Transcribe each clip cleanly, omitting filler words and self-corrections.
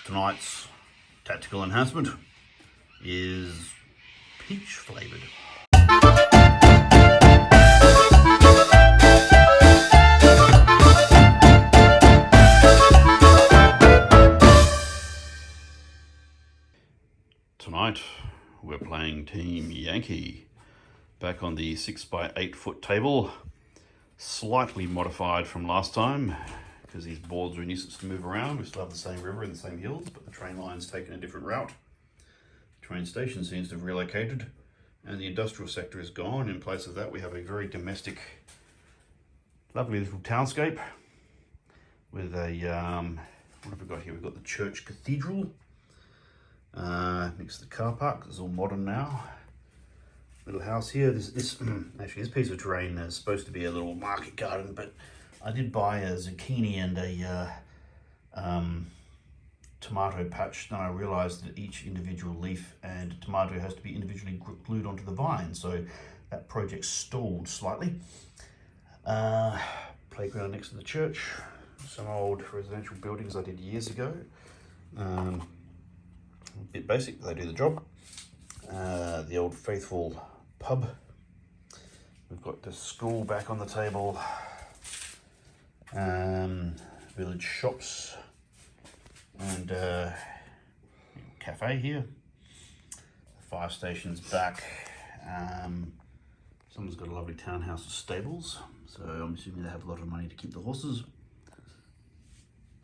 Tonight's tactical enhancement is peach flavoured. Tonight we're playing Team Yankee, back on the 6x8 foot table, slightly modified from last time because these boards are a nuisance to move around. We still have the same river and the same hills, but the train line's taken a different route. The train station seems to have relocated and the industrial sector is gone. In place of that we have a very domestic, lovely little townscape with a, what have we got here? We've got the church cathedral next to the car park. It's all modern now. Little house here. This actually, this piece of terrain is supposed to be a little market garden, but I did buy a zucchini and a tomato patch. Then I realized that each individual leaf and tomato has to be individually glued onto the vine, so that project stalled slightly. Playground next to the church. Some old residential buildings I did years ago. A bit basic, but they do the job. The old faithful pub. We've got the school back on the table. Village shops and cafe here. The fire station's back. Someone's got a lovely townhouse with stables, so I'm assuming they have a lot of money to keep the horses.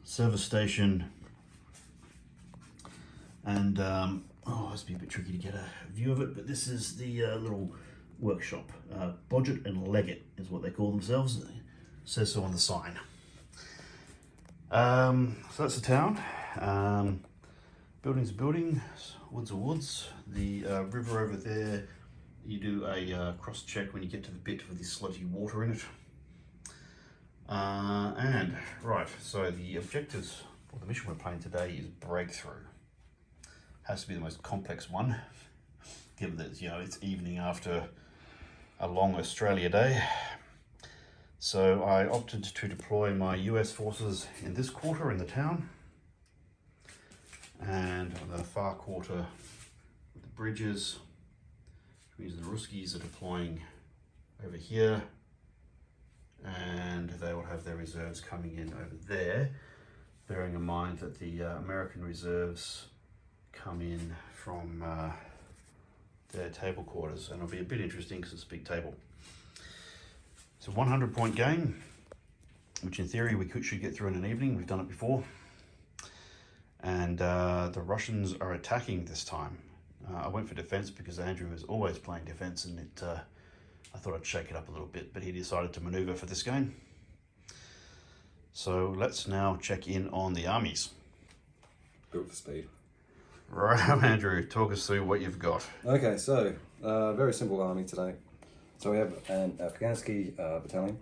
Service station, and oh, it's been a bit tricky to get a view of it, but this is the little workshop. Bodgett and Leggett is what they call themselves. It says so on the sign. So that's the town. Building's a building, woods are woods. The river over there, you do a cross check when you get to the bit with the sludgy water in it. And right, so the objectives, or the mission we're playing today is breakthrough. Has to be the most complex one, given that, you know, it's evening after a long Australia day. So I opted to deploy my US forces in this quarter in the town, and on the far quarter with the bridges, which means the Ruskies are deploying over here, and they will have their reserves coming in over there, bearing in mind that the American reserves come in from their table quarters, and it'll be a bit interesting because it's a big table. It's a 100-point game, which in theory we should get through in an evening. We've done it before. And the Russians are attacking this time. I went for defense because Andrew is always playing defense, and I thought I'd shake it up a little bit, but he decided to maneuver for this game. So let's now check in on the armies. Built for speed. Right, Andrew, talk us through what you've got. Okay, so very simple army today. So we have an Afghansi battalion.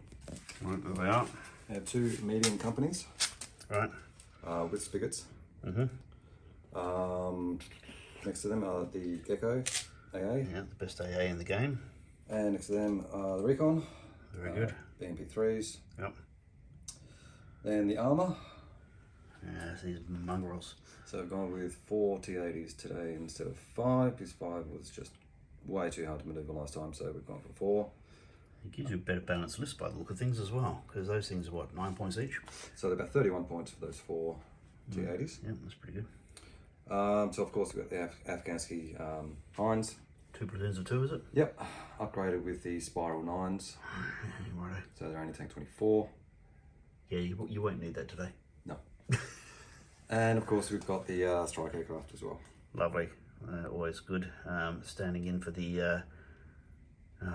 Right, there they are. We have two medium companies. Right. With spigots. Mm-hmm. Next to them are the Gecko AA. Yeah, the best AA in the game. And next to them are the Recon. Very good. BMP3s. Yep. Then the armour. Yeah, these mongrels. So I've gone with 4 T80s today instead of 5, because 5 was just way too hard to manoeuvre last time, so we've gone for 4. It gives you a better balanced list by the look of things as well, because those things are what, 9 points each? So they're about 31 points for those 4 T80s. Yeah, that's pretty good. So of course we've got the Afghansi Hinds. 2 platoons of 2, is it? Yep, upgraded with the Spiral 9s. Righto. So they're only tank 24. Yeah, you won't need that today. No. And of course we've got the strike aircraft as well. Lovely. Always good. Standing in for the,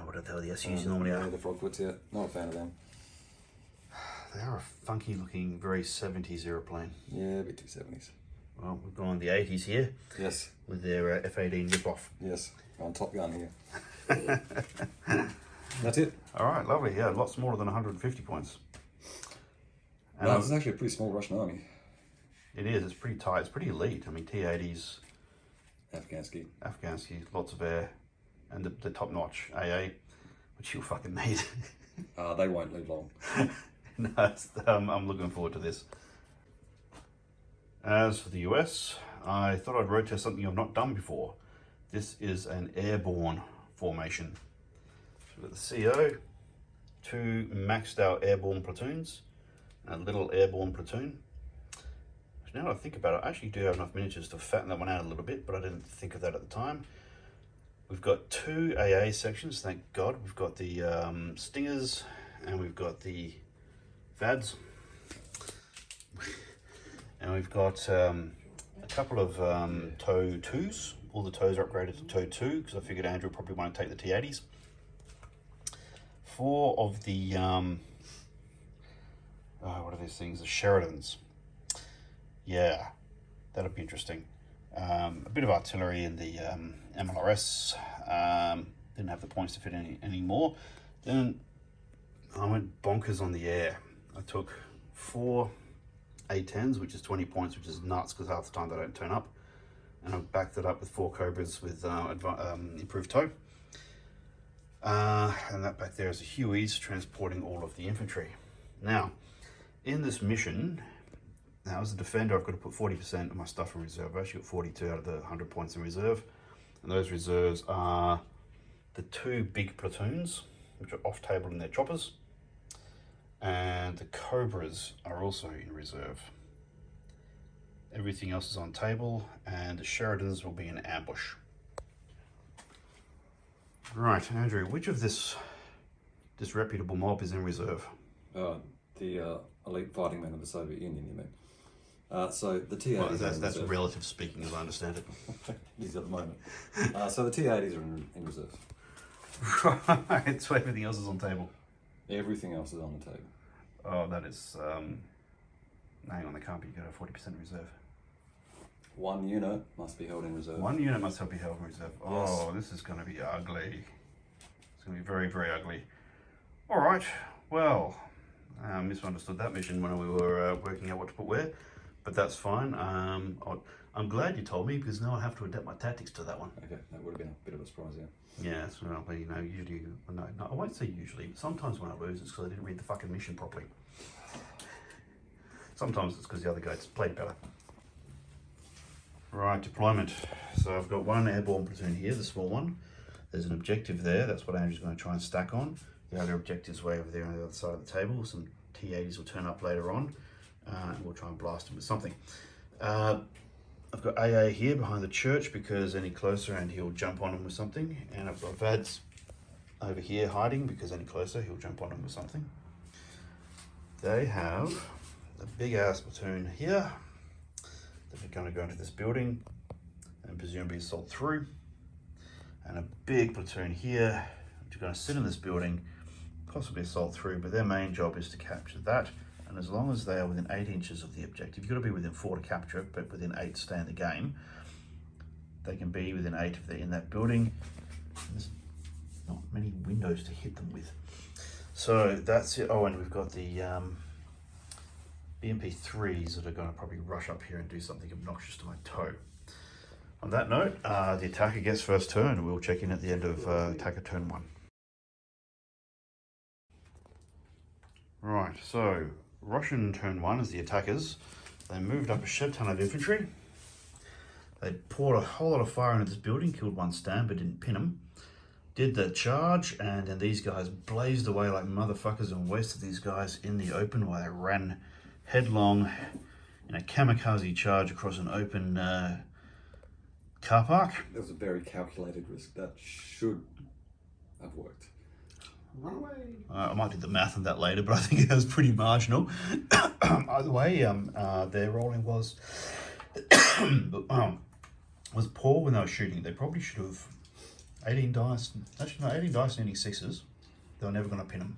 what are the SUs normally yeah, are? the Frogwoods, yeah. Not a fan of them. They are a funky looking, very 70s aeroplane. Yeah, a bit too 70s. Well, we've gone the 80s here. Yes. With their F-18 rip-off. Yes, on Top Gun here. That's it. All right, lovely. Yeah, lots more than 150 points. And No, this is actually a pretty small Russian army. It is. It's pretty tight. It's pretty elite. I mean, T-80s, Afghansi, lots of air, and the top-notch AA, which you'll fucking need. They won't live long. No, I'm looking forward to this. As for the US, I thought I'd road test something I've not done before. This is an airborne formation. So we've got the CO, 2 maxed out airborne platoons, and a little airborne platoon. Now that I think about it, I actually do have enough miniatures to fatten that one out a little bit, but I didn't think of that at the time. We've got 2 AA sections, thank God. We've got the Stingers and we've got the Vads. And we've got a couple of TOW 2s. All the TOWs are upgraded to TOW 2 because I figured Andrew probably won't take the T80s. 4 of the, what are these things? The Sheridans. Yeah, that'll be interesting. A bit of artillery in the MLRS. Didn't have the points to fit any more. Then I went bonkers on the air. I took 4 A10s, which is 20 points, which is nuts because half the time they don't turn up. And I backed it up with 4 Cobras with improved tow. And that back there is a Hueys transporting all of the infantry. Now, in this mission, now as a defender, I've got to put 40% of my stuff in reserve. I've actually got 42 out of the 100 points in reserve. And those reserves are the 2 big platoons, which are off table in their choppers. And the Cobras are also in reserve. Everything else is on table, and the Sheridans will be in ambush. Right, Andrew, which of this disreputable mob is in reserve? The elite fighting men of the Soviet Union, you mean? So the T-80s Well, that's relative speaking, as I understand it. These at the moment. So the T-80s are in reserve. Right, so everything else is on table. Everything else is on the table. Oh, that is... hang on, they can't be good at 40% reserve. 1 unit must be held in reserve. 1 unit must be held in reserve. Oh, yes. This is going to be ugly. It's going to be very, very ugly. All right, well, I misunderstood that mission when we were working out what to put where, but that's fine. I'm glad you told me because now I have to adapt my tactics to that one. Okay, that would have been a bit of a surprise, yeah. Yeah, so you know, usually, no, I won't say usually, but sometimes when I lose it's because I didn't read the fucking mission properly. Sometimes it's because the other guys played better. Right, deployment. So I've got 1 airborne platoon here, the small one. There's an objective there, that's what Andrew's going to try and stack on. The other objective's way over there on the other side of the table. Some T-80s will turn up later on, and we'll try and blast them with something. I've got AA here behind the church because any closer and he'll jump on them with something. And I've got Vads over here hiding because any closer he'll jump on them with something. They have a big ass platoon here that are going to go into this building and presumably assault through. And a big platoon here which are going to sit in this building, possibly assault through, but their main job is to capture that. And as long as they are within 8 inches of the objective, you've got to be within 4 to capture it, but within 8 to stay in the game. They can be within 8 if they're in that building. There's not many windows to hit them with. So that's it. Oh, and we've got the BMP3s that are going to probably rush up here and do something obnoxious to my toe. On that note, the attacker gets first turn. We'll check in at the end of attacker turn 1. Right, so Russian turn 1 is the attackers. They moved up a shed ton of infantry. They poured a whole lot of fire into this building, killed 1 stand but didn't pin them. Did the charge, and then these guys blazed away like motherfuckers and wasted these guys in the open while they ran headlong in a kamikaze charge across an open car park. That was a very calculated risk. That should have worked. Run away. I might do the math on that later, but I think it was pretty marginal. Either way, their rolling was poor when they were shooting. They probably should have 18 dice. Actually, no, 18 dice and any 6s. They were never going to pin them.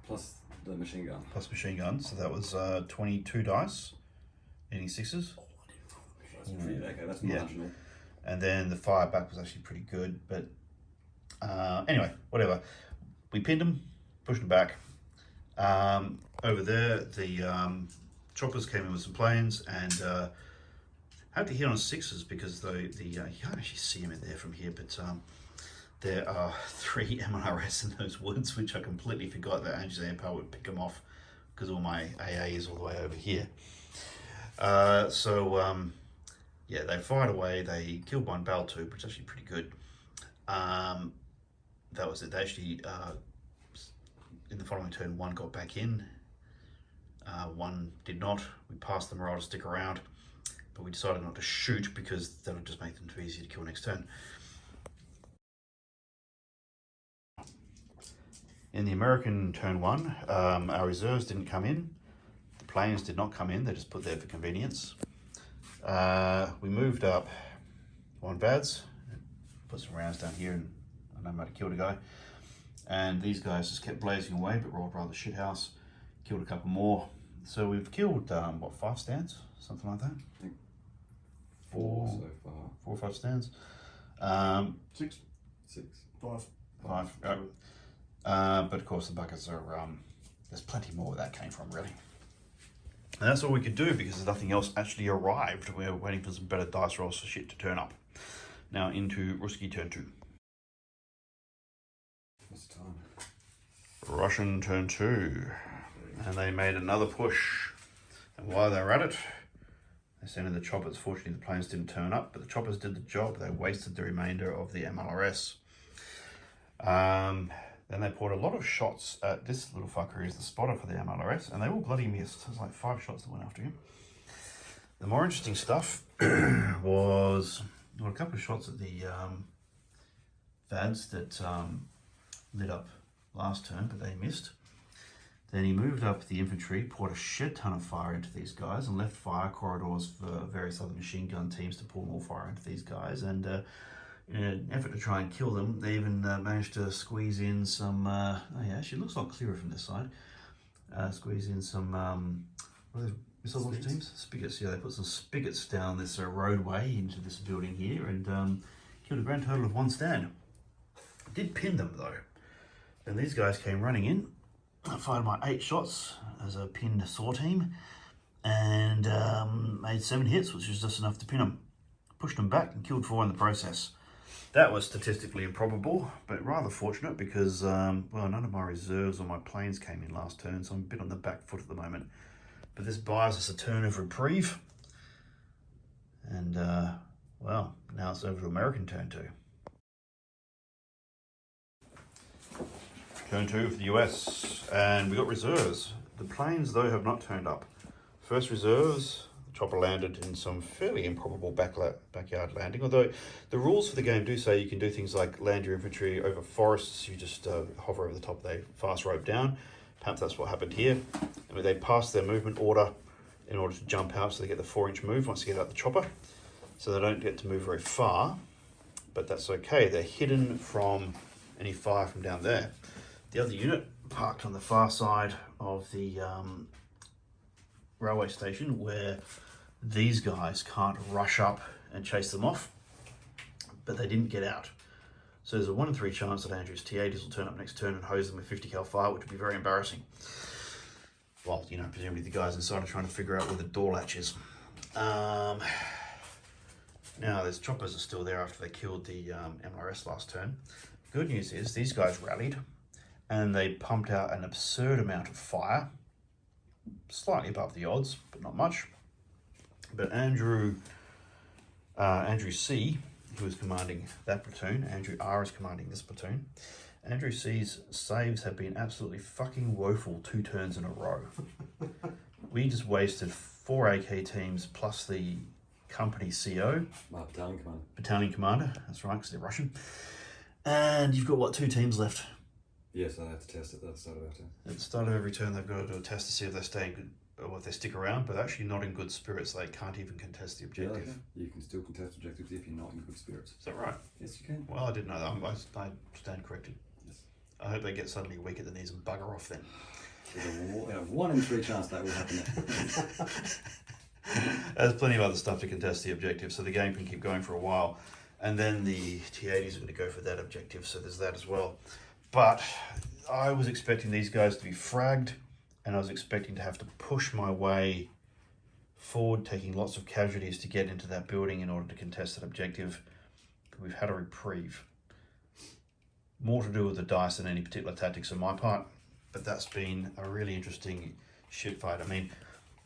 Plus the machine gun. Plus machine gun. So that was 22 dice, any 6s. Okay, that's marginal. And then the fire back was actually pretty good, but anyway, whatever. We pinned them, pushed them back. Over there, the choppers came in with some planes and had to hit on 6s because you can't actually see them in there from here, but there are 3 MLRS in those woods, which I completely forgot that Angie's air power would pick them off because all my AA is all the way over here. Yeah, they fired away. They killed one Bal 2, which is actually pretty good. That was it. They actually, in the following turn, one got back in. One did not. We passed them right to stick around, but we decided not to shoot because that would just make them too easy to kill next turn. In the American turn 1, our reserves didn't come in. The planes did not come in. They just put there for convenience. We moved up one VADS, put some rounds down here, and I know I might have killed a guy. And these guys just kept blazing away, but rolled rather shithouse. Killed a couple more. So we've killed, what, 5 stands? Something like that? I think 4 so far. 4 or 5 stands. 6. 6. 5. 5. But of course the buckets are, there's plenty more where that came from, really. And that's all we could do because nothing else actually arrived. We're waiting for some better dice rolls for shit to turn up. Now into Ruski turn 2. What's the time? Russian turn 2. And they made another push. And while they were at it, they sent in the choppers. Fortunately, the planes didn't turn up, but the choppers did the job. They wasted the remainder of the MLRS. Then they poured a lot of shots at this little fucker who's the spotter for the MLRS, and they all bloody missed. There's like 5 shots that went after him. The more interesting stuff was a couple of shots at the VADs that lit up last turn, but they missed. Then he moved up the infantry, poured a shit ton of fire into these guys, and left fire corridors for various other machine gun teams to pour more fire into these guys. And in an effort to try and kill them, they even managed to squeeze in some, oh yeah, actually it looks a lot clearer from this side. Squeeze in some, what are those missile launch teams? Spigots, yeah, they put some spigots down this roadway into this building here and killed a grand total of 1 stand. Did pin them though. And these guys came running in. I fired my 8 shots as a pinned SAW team and made 7 hits, which was just enough to pin them. Pushed them back and killed 4 in the process. That was statistically improbable, but rather fortunate because, well, none of my reserves or my planes came in last turn, so I'm a bit on the back foot at the moment. But this buys us a turn of reprieve. And, well, now it's over to American turn 2. Turn 2 for the US, and we got reserves. The planes, though, have not turned up. First reserves, the chopper landed in some fairly improbable backyard landing, although the rules for the game do say you can do things like land your infantry over forests. You just hover over the top, they fast rope down. Perhaps that's what happened here. I mean, they passed their movement order in order to jump out, so they get the 4-inch move once they get out the chopper. So they don't get to move very far, but that's okay. They're hidden from any fire from down there. The other unit parked on the far side of the railway station where these guys can't rush up and chase them off, but they didn't get out. So there's a 1 in 3 chance that Andrew's T-80s will turn up next turn and hose them with 50 cal fire, which would be very embarrassing. Well, you know, presumably the guys inside are trying to figure out where the door latch is. Now, those choppers are still there after they killed the MLRS last turn. Good news is these guys rallied and they pumped out an absurd amount of fire, slightly above the odds, but not much. But Andrew C, who is commanding that platoon, Andrew R is commanding this platoon. Andrew C's saves have been absolutely fucking woeful 2 turns in a row. We just wasted 4 AK teams plus the company CO. My battalion commander. Battalion commander, that's right, because they're Russian. And you've got, what, 2 teams left? Yes, I have to test it at the start of our turn. At the start of every turn, they've got to do a test to see if they stay in good, or if they stick around, but actually not in good spirits. They can't even contest the objective. Yeah, you can still contest objectives if you're not in good spirits. Is that right? Yes, you can. Well, I didn't know that. I stand corrected. Yes. I hope they get suddenly weak at the knees and bugger off then. There's a 1 in 3 chance that will happen. There's plenty of other stuff to contest the objective, so the game can keep going for a while. And then the T-80s are going to go for that objective, so there's that as well. But I was expecting these guys to be fragged, and I was expecting to have to push my way forward, taking lots of casualties to get into that building in order to contest that objective. We've had a reprieve. More to do with the dice than any particular tactics on my part, but that's been a really interesting shit fight. I mean,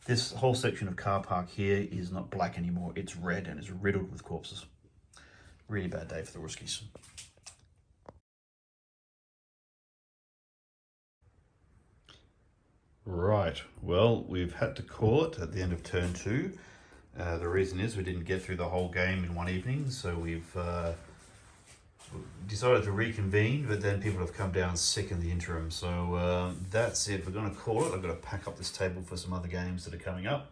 This whole section of car park here is not black anymore. It's red and it's riddled with corpses. Really bad day for the Ruskies. Right, well, we've had to call it at the end of turn 2. The reason is we didn't get through the whole game in one evening, so we've decided to reconvene, but then people have come down sick in the interim. So that's it. We're going to call it. I've got to pack up this table for some other games that are coming up.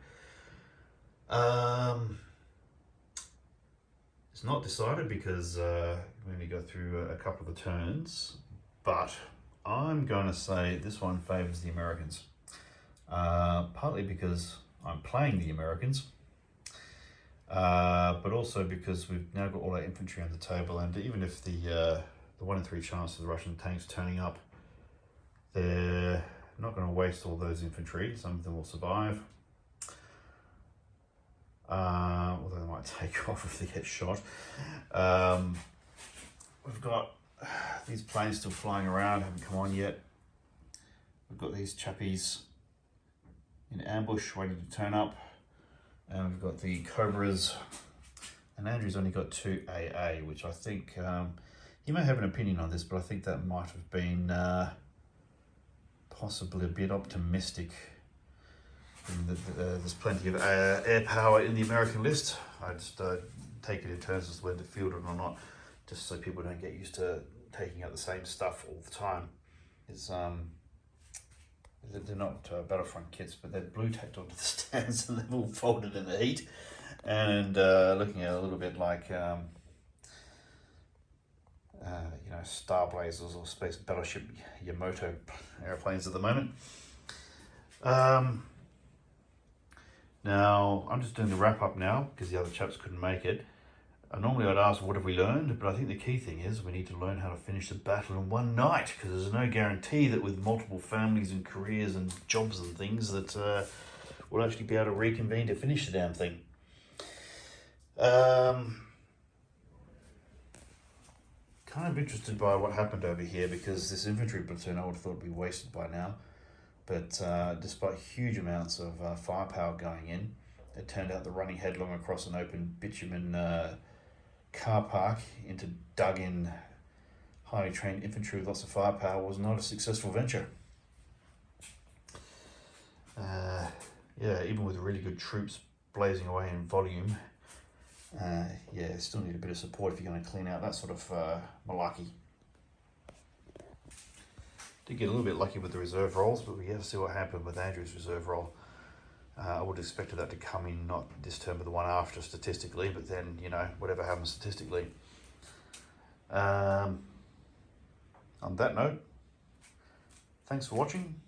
It's not decided because we only go through a couple of the turns, but I'm going to say this one favours the Americans. Partly because I'm playing the Americans, but also because we've now got all our infantry on the table, and even if the 1 in 3 chance of the Russian tanks turning up, they're not going to waste all those infantry. Some of them will survive, although they might take off if they get shot. We've got these planes still flying around, haven't come on yet. We've got these chappies in ambush waiting to turn up, and we've got the Cobras, and Andrew's only got 2 AA, which I think he may have an opinion on this, but I think that might have been possibly a bit optimistic. There's plenty of air power in the American list. I just take it in terms of whether to field it or not, just so people don't get used to taking out the same stuff all the time. It's they're not Battlefront kits, but they're blue tacked onto the stands and they're all folded in the heat, and looking at a little bit like Star Blazers or Space Battleship Yamato airplanes at the moment. Now I'm just doing the wrap up now because the other chaps couldn't make it. Normally I'd ask what have we learned, but I think the key thing is we need to learn how to finish the battle in one night, because there's no guarantee that with multiple families and careers and jobs and things that we'll actually be able to reconvene to finish the damn thing. Kind of interested by what happened over here, because this infantry platoon I would have thought would be wasted by now, but despite huge amounts of firepower going in, it turned out the running headlong across an open bitumen car park into dug-in, highly trained infantry with lots of firepower was not a successful venture. Even with really good troops blazing away in volume, still need a bit of support if you're going to clean out that sort of malarkey. Did get a little bit lucky with the reserve rolls, but we have to see what happened with Andrew's reserve roll. I would have expected that to come in not this term but the one after statistically, but then, whatever happens statistically. On that note, thanks for watching.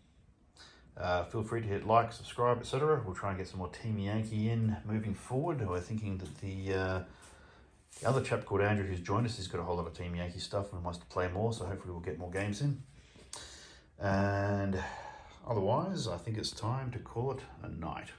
Feel free to hit like, subscribe, etc. We'll try and get some more Team Yankee in moving forward. We're thinking that the other chap called Andrew who's joined us, he's got a whole lot of Team Yankee stuff and wants to play more, so hopefully we'll get more games in. And otherwise, I think it's time to call it a night.